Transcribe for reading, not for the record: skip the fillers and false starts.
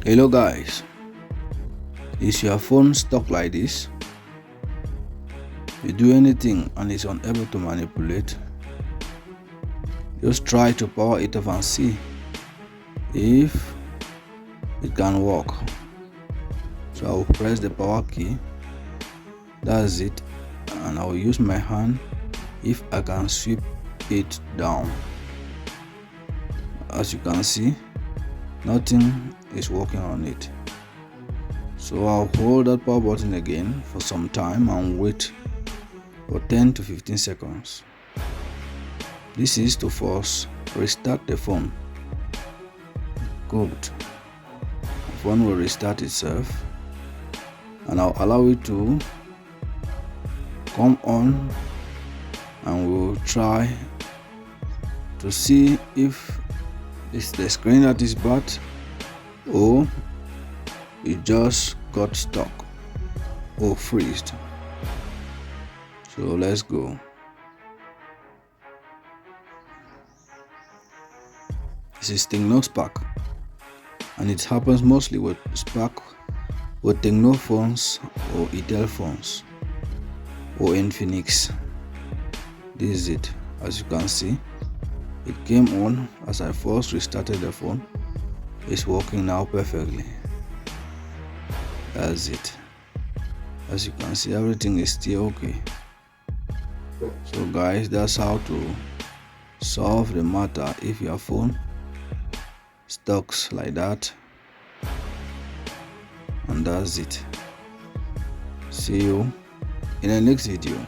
Hello guys, is your phone stuck like this? You do anything and it's unable to manipulate? Just try to power it off and see if it can work. So I will press the power key, that's it, and I will use my hand if I can sweep it down. As you can see, nothing is working on it. So I'll hold that power button again for some time and wait for 10 to 15 seconds. This is to first restart the phone. Good. The phone will restart itself and I'll allow it to come on, and we'll try to see if it's the screen that is bad or it just got stuck or freezed. So let's go. This is Techno Spark, and it happens mostly with Spark with Techno phones or Itel phones or Infinix. This is it. As you can see, it came on as I first restarted the phone. It's working now perfectly. That's it. As you can see, everything is still okay. So guys, that's how to solve the matter if your phone stucks like that. And that's it. See you in the next video.